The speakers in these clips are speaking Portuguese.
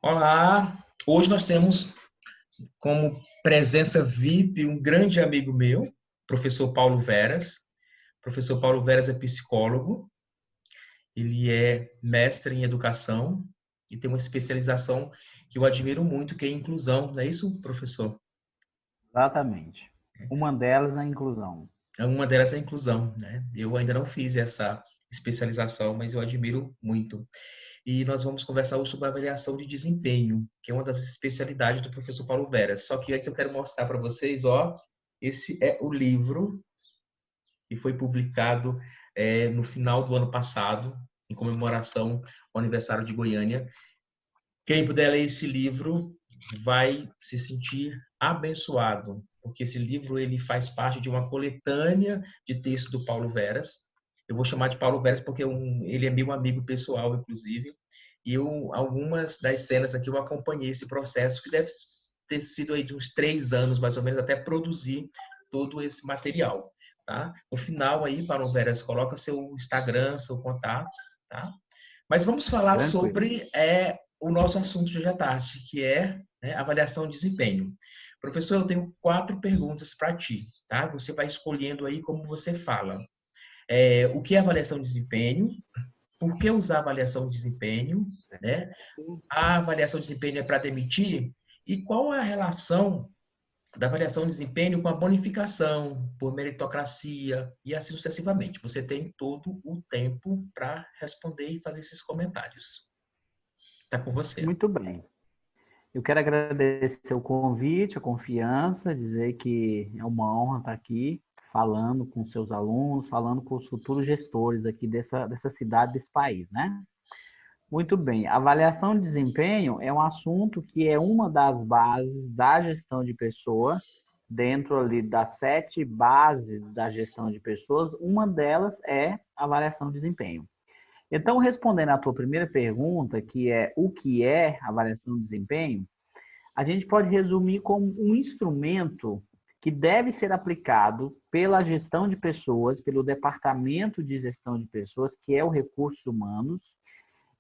Olá, hoje nós temos como presença VIP um grande amigo meu, professor Paulo Veras. Professor Paulo Veras é psicólogo, ele é mestre em educação e tem uma especialização que eu admiro muito, que é inclusão, não é isso, professor? Exatamente. Uma delas é a inclusão. Uma delas é a inclusão, né? Eu ainda não fiz essa especialização, mas eu admiro muito. E nós vamos conversar hoje sobre a avaliação de desempenho, que é uma das especialidades do professor Paulo Veras. Só que antes eu quero mostrar para vocês, ó, esse é o livro que foi publicado no final do ano passado, em comemoração ao aniversário de Goiânia. Quem puder ler esse livro vai se sentir abençoado, porque esse livro ele faz parte de uma coletânea de textos do Paulo Veras. Eu vou chamar de Paulo Veras porque ele é meu amigo pessoal, inclusive. E algumas das cenas aqui eu acompanhei esse processo, que deve ter sido aí de uns 3 anos, mais ou menos, até produzir todo esse material. Tá? No final aí, Paulo Veras, coloca seu Instagram, seu contato, tá? Mas vamos falar Tranquilo. sobre o nosso assunto de hoje à tarde, que é, né, avaliação de desempenho. Professor, eu tenho 4 perguntas para ti, tá? Você vai escolhendo aí como você fala. O que é avaliação de desempenho? Por que usar avaliação de desempenho? Né? A avaliação de desempenho é para demitir? E qual é a relação da avaliação de desempenho com a bonificação por meritocracia e assim sucessivamente? Você tem todo o tempo para responder e fazer esses comentários. Está com você. Muito bem. Eu quero agradecer o convite, a confiança, dizer que é uma honra estar aqui falando com seus alunos, falando com os futuros gestores aqui dessa cidade, desse país, né? Muito bem. Avaliação de desempenho é um assunto que é uma das bases da gestão de pessoa, dentro ali das 7 bases da gestão de pessoas, uma delas é a avaliação de desempenho. Então, respondendo à tua primeira pergunta, que é o que é avaliação de desempenho, a gente pode resumir como um instrumento que deve ser aplicado pela gestão de pessoas, pelo departamento de gestão de pessoas, que é o recursos humanos,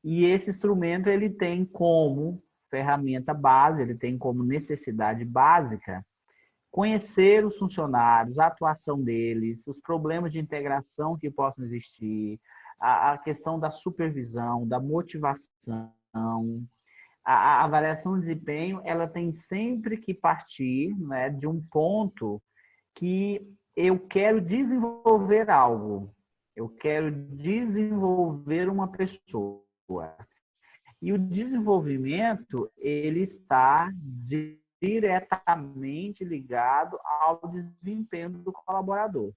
e esse instrumento ele tem como ferramenta base, ele tem como necessidade básica conhecer os funcionários, a atuação deles, os problemas de integração que possam existir, a questão da supervisão, da motivação. A avaliação de desempenho ela tem sempre que partir, né, de um ponto que eu quero desenvolver algo, eu quero desenvolver uma pessoa. E o desenvolvimento ele está diretamente ligado ao desempenho do colaborador.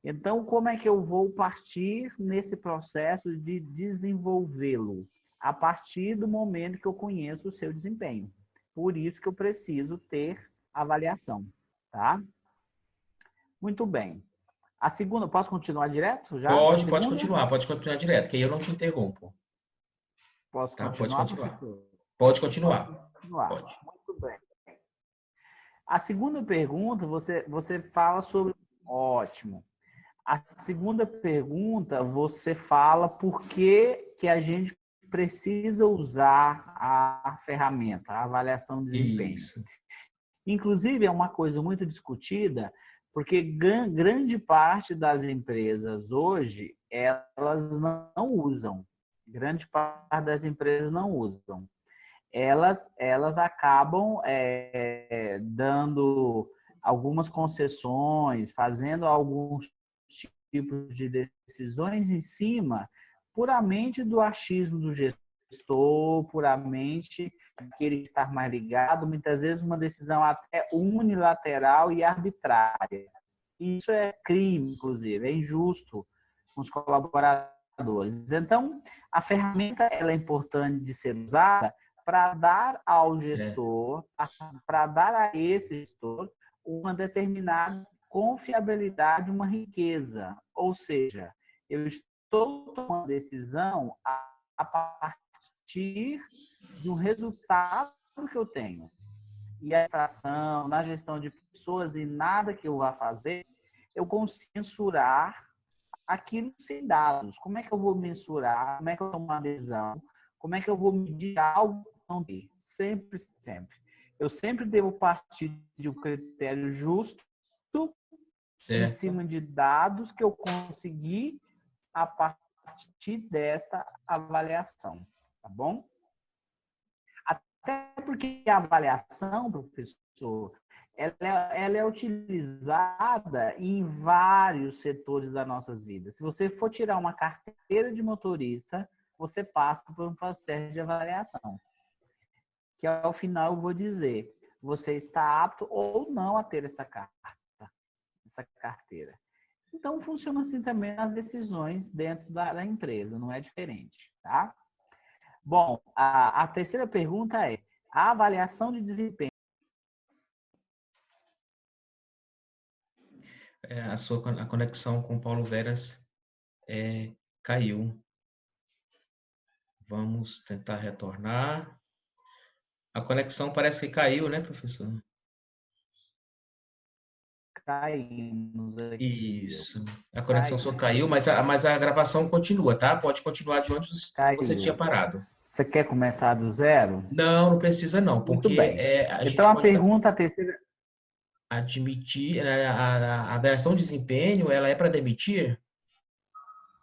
Então, como é que eu vou partir nesse processo de desenvolvê-lo? A partir do momento que eu conheço o seu desempenho. Por isso que eu preciso ter avaliação, tá? Muito bem. A segunda, posso continuar direto já com a segunda? Pode continuar direto, que aí eu não te interrompo, Posso tá? Pode continuar, continuar. professor? Pode Posso continuar. continuar. Pode. Muito bem. A segunda pergunta, você fala sobre... Ótimo. A segunda pergunta, você fala por que a gente precisa usar a ferramenta, a avaliação de desempenho. Isso. Inclusive, é uma coisa muito discutida, porque grande parte das empresas hoje, elas não usam. Grande parte das empresas não usam. Elas acabam dando algumas concessões, fazendo alguns tipos de decisões em cima puramente do achismo do gestor, puramente querer estar mais ligado, muitas vezes uma decisão até unilateral e arbitrária. Isso é crime, inclusive, é injusto com os colaboradores. Então, a ferramenta ela é importante de ser usada para dar ao Certo. gestor, para dar a esse gestor uma determinada confiabilidade, uma riqueza. Ou seja, eu estou tomando decisão a partir de um resultado que eu tenho. E a atração, na gestão de pessoas e nada que eu vá fazer, eu consigo mensurar aquilo sem dados. Como é que eu vou mensurar? Como é que eu tomo uma decisão? Como é que eu vou medir algo ter. Sempre, sempre. Eu sempre devo partir de um critério justo em Certo. cima de dados que eu consegui a partir desta avaliação, tá bom? Até porque a avaliação, professor, ela é utilizada em vários setores das nossas vidas. Se você for tirar uma carteira de motorista, você passa por um processo de avaliação, que ao final eu vou dizer, você está apto ou não a ter essa carteira. Então, funciona assim também nas decisões dentro da empresa, não é diferente, tá? Bom, a terceira pergunta é, a avaliação de desempenho. A conexão com Paulo Veras caiu. Vamos tentar retornar. A conexão parece que caiu, né, professor? Caímos aqui. Isso. A conexão só Caiu. caiu, mas a gravação continua, tá? Pode continuar de onde você tinha Caiu. parado. Você quer começar do zero? Não, não precisa não, Muito porque bem. a Então, gente a pode pergunta, a terceira... admitir, a avaliação de desempenho, ela é para demitir?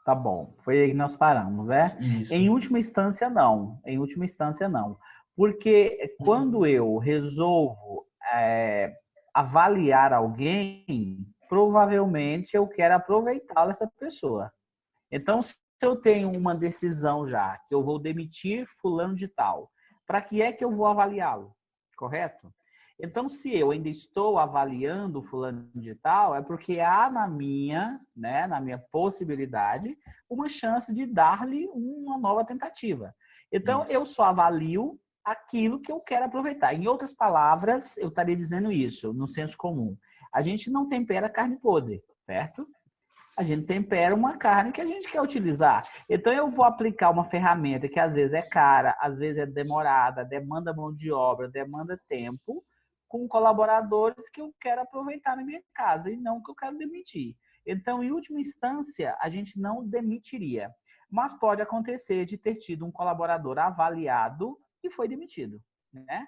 Tá bom, foi aí que nós paramos, né? Isso. Em última instância, não. Em última instância, não. Porque quando eu resolvo avaliar alguém, provavelmente eu quero aproveitar essa pessoa. Então, se eu tenho uma decisão já, que eu vou demitir fulano de tal, para que é que eu vou avaliá-lo? Correto? Então, se eu ainda estou avaliando fulano de tal, é porque há na minha possibilidade, uma chance de dar-lhe uma nova tentativa. Então, Isso. eu só avalio aquilo que eu quero aproveitar. Em outras palavras, eu estaria dizendo isso, no senso comum. A gente não tempera carne podre, certo? A gente tempera uma carne que a gente quer utilizar. Então, eu vou aplicar uma ferramenta que às vezes é cara, às vezes é demorada, demanda mão de obra, demanda tempo, com colaboradores que eu quero aproveitar na minha casa e não que eu quero demitir. Então, em última instância, a gente não demitiria. Mas pode acontecer de ter tido um colaborador avaliado e foi demitido, né?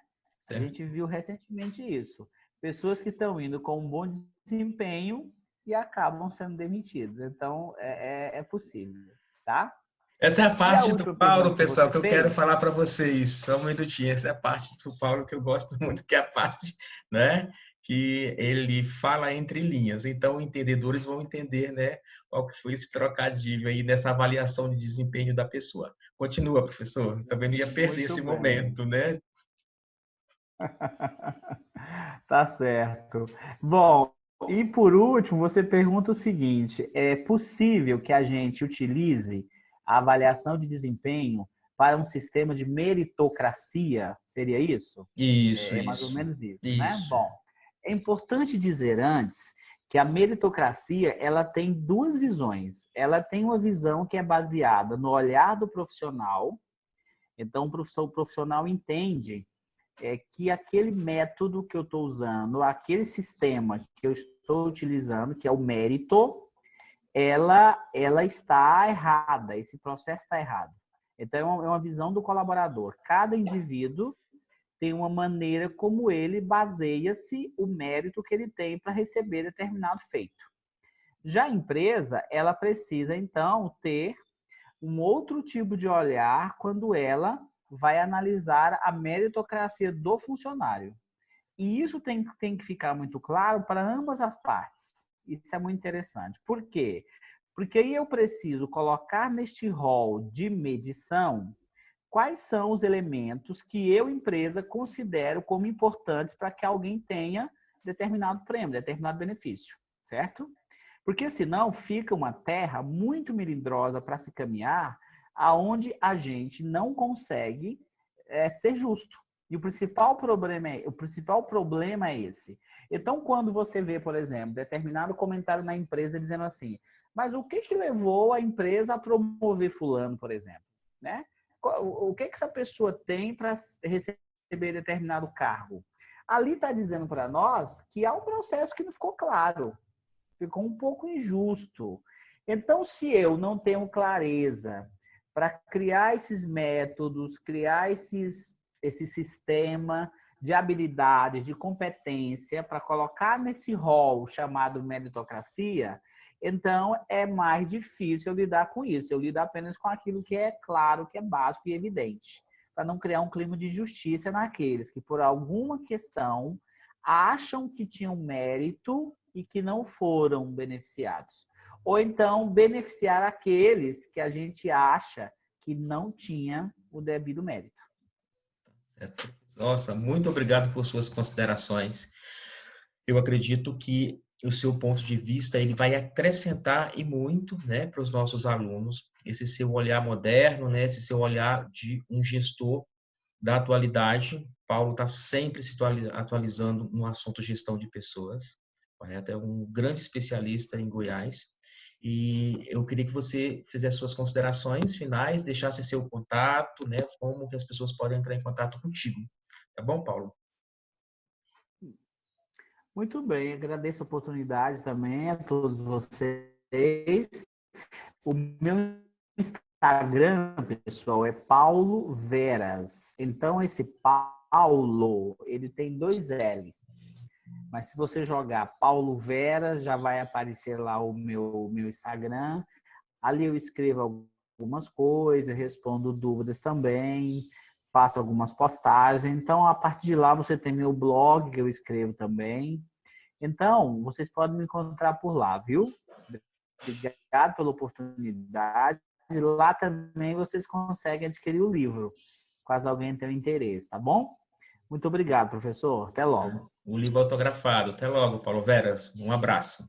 A gente Certo. viu recentemente isso. Pessoas que estão indo com um bom desempenho e acabam sendo demitidos. Então, é possível, tá? Essa é a E a parte do última pergunta Paulo, que pessoal, você que eu quero fez, falar para vocês. Só um minutinho. Essa é a parte do Paulo que eu gosto muito, que é a parte, né, que ele fala entre linhas. Então, entendedores vão entender, né, qual que foi esse trocadilho aí nessa avaliação de desempenho da pessoa. Continua, professor. Também não ia perder muito esse bem. momento, né? Tá certo. Bom, e por último, você pergunta o seguinte: é possível que a gente utilize a avaliação de desempenho para um sistema de meritocracia? Seria isso? Isso, É mais ou isso. menos isso, né? Isso. Bom, é importante dizer antes que a meritocracia ela tem duas visões. Ela tem uma visão que é baseada no olhar do profissional. Então, o profissional entende que aquele método que eu estou usando, aquele sistema que eu estou utilizando, que é o mérito, ela está errada, esse processo está errado. Então, é uma visão do colaborador. Cada indivíduo tem uma maneira como ele baseia-se o mérito que ele tem para receber determinado feito. Já a empresa, ela precisa, então, ter um outro tipo de olhar quando ela vai analisar a meritocracia do funcionário. E isso tem que ficar muito claro para ambas as partes. Isso é muito interessante. Por quê? Porque aí eu preciso colocar neste rol de medição quais são os elementos que eu, empresa, considero como importantes para que alguém tenha determinado prêmio, determinado benefício, certo? Porque senão fica uma terra muito melindrosa para se caminhar, aonde a gente não consegue ser justo. E o principal problema é esse. Então, quando você vê, por exemplo, determinado comentário na empresa dizendo assim, mas o que que levou a empresa a promover fulano, por exemplo, né? O que que essa pessoa tem para receber determinado cargo? Ali está dizendo para nós que há um processo que não ficou claro, ficou um pouco injusto. Então, se eu não tenho clareza para criar esses métodos, criar esse sistema de habilidades, de competência para colocar nesse rol chamado meritocracia, então é mais difícil eu lidar com isso. Eu lido apenas com aquilo que é claro, que é básico e evidente, para não criar um clima de justiça naqueles que, por alguma questão, acham que tinham mérito e que não foram beneficiados. Ou então beneficiar aqueles que a gente acha que não tinha o devido mérito. Nossa, muito obrigado por suas considerações. Eu acredito que o seu ponto de vista ele vai acrescentar e muito, né, para os nossos alunos, esse seu olhar moderno, né, esse seu olhar de um gestor da atualidade. Paulo está sempre se atualizando no assunto gestão de pessoas, correto? É um grande especialista em Goiás. E eu queria que você fizesse suas considerações finais, deixasse seu contato, né? Como que as pessoas podem entrar em contato contigo. Tá bom, Paulo? Muito bem, agradeço a oportunidade também a todos vocês. O meu Instagram, pessoal, é Paulo Veras. Então, esse Paulo, ele tem 2 L's. Mas se você jogar Paulo Veras, já vai aparecer lá o meu Instagram. Ali eu escrevo algumas coisas, respondo dúvidas também, faço algumas postagens. Então, a partir de lá, você tem meu blog, que eu escrevo também. Então, vocês podem me encontrar por lá, viu? Obrigado pela oportunidade. E lá também vocês conseguem adquirir o livro, caso alguém tenha interesse, tá bom? Muito obrigado, professor. Até logo. O livro autografado. Até logo, Paulo Veras. Um abraço.